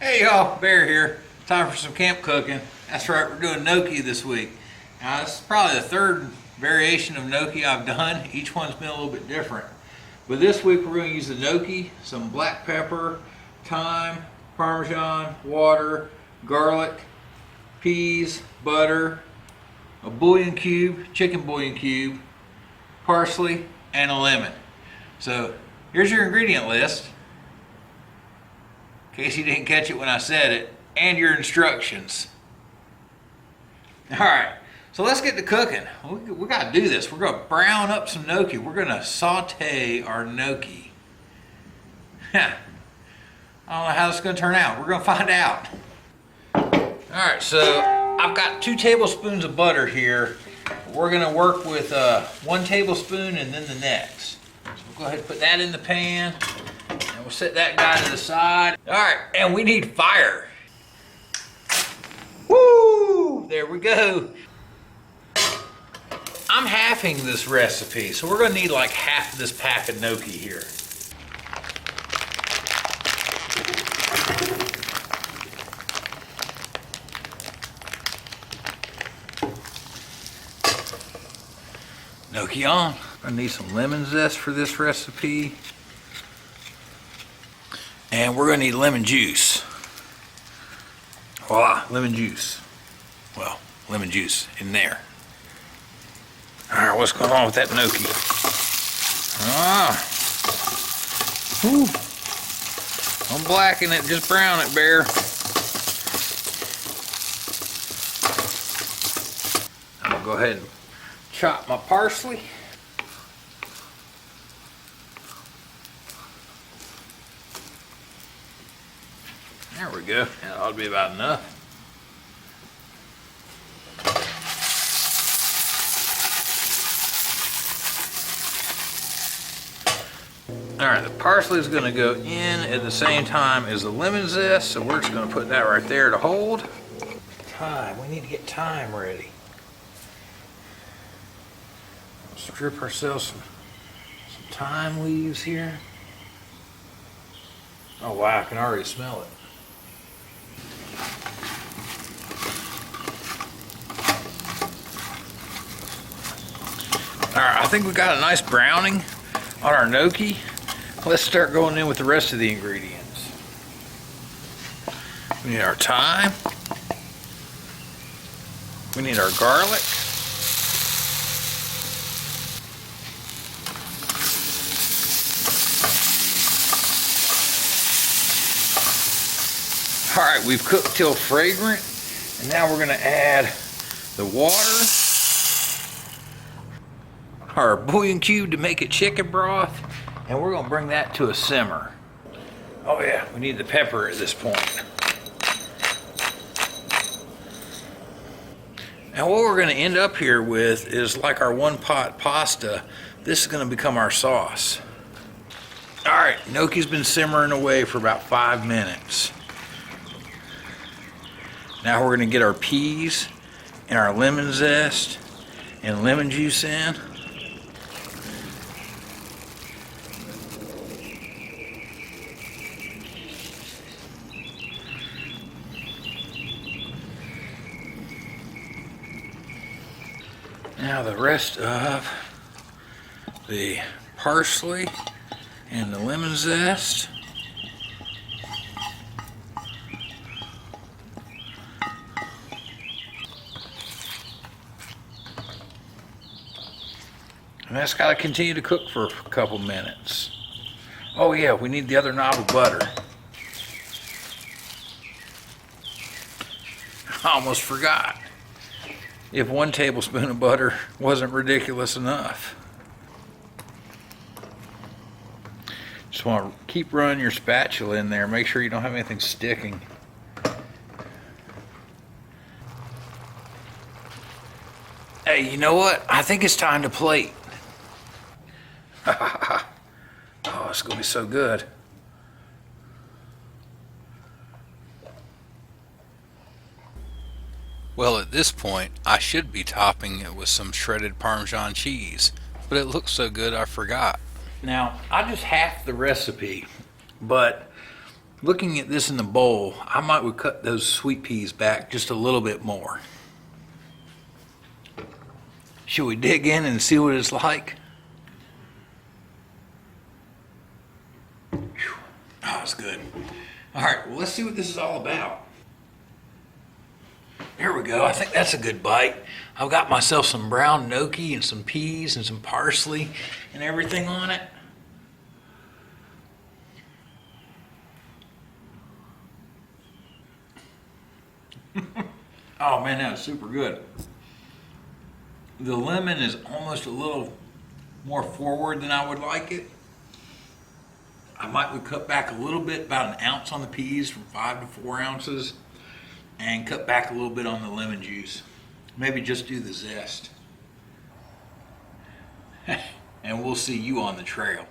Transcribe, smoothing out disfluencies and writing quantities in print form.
Hey y'all, Bear here. Time for some camp cooking. That's right, we're doing gnocchi this week. Now this is probably the third variation of gnocchi I've done. Each one's been a little bit different. But this week we're going to use the gnocchi, some black pepper, thyme, Parmesan, water, garlic, peas, butter, a bouillon cube, chicken bouillon cube, parsley, and a lemon. So here's your ingredient list, in case you didn't catch it when I said it, and your instructions. All right, so let's get to cooking. We got to do this. We're going to brown up some gnocchi. We're going to saute our gnocchi. I don't know how this is going to turn out. We're going to find out. All right, so I've got 2 tablespoons of butter here. We're going to work with 1 tablespoon and then the next. So we'll go ahead and put that in the pan. And we'll set that guy to the side. All right, and we need fire. Woo! There we go. I'm halving this recipe, so we're gonna need like half of this pack of gnocchi here. Gnocchi on. I need some lemon zest for this recipe. And we're gonna need lemon juice. Voila, lemon juice. Well, lemon juice in there. All right, what's going on with that gnocchi? Don't blacken it, just brown it, Bear. I'm gonna go ahead and chop my parsley. There we go. That ought to be about enough. All right, the parsley is going to go in at the same time as the lemon zest, so we're just going to put that right there to hold. Thyme. We need to get thyme ready. Strip ourselves some thyme leaves here. Oh wow, I can already smell it. All right, I think we got a nice browning on our gnocchi. Let's start going in with the rest of the ingredients. We need our thyme. We need our garlic. All right, we've cooked till fragrant, and now we're gonna add the water, our bouillon cube to make it chicken broth, and we're gonna bring that to a simmer. Oh yeah, we need the pepper at this point. Now what we're gonna end up here with is like our 1-pot pasta. This is gonna become our sauce. All right, gnocchi's been simmering away for about 5 minutes. Now we're gonna get our peas and our lemon zest and lemon juice in. Now the rest of the parsley and the lemon zest. And that's got to continue to cook for a couple minutes. Oh yeah, we need the other knob of butter. I almost forgot. If 1 tablespoon of butter wasn't ridiculous enough. Just want to keep running your spatula in there. Make sure you don't have anything sticking. Hey, you know what? I think it's time to plate. Oh, it's gonna be so good. Well, at this point, I should be topping it with some shredded Parmesan cheese, but it looks so good I forgot. Now, I just halved the recipe, but Looking at this in the bowl, I might would cut those sweet peas back just a little bit more. Should we dig in and see what it's like? Whew. Oh, it's good. All right, well, let's see what this is all about. There we go. I think that's a good bite. I've got myself some brown gnocchi and some peas and some parsley and everything on it. Oh man, that was super good. The lemon is almost a little more forward than I would like it. I might would cut back a little bit, about an ounce on the peas, from 5 to 4 ounces, and cut back a little bit on the lemon juice. Maybe just do the zest. And we'll see you on the trail.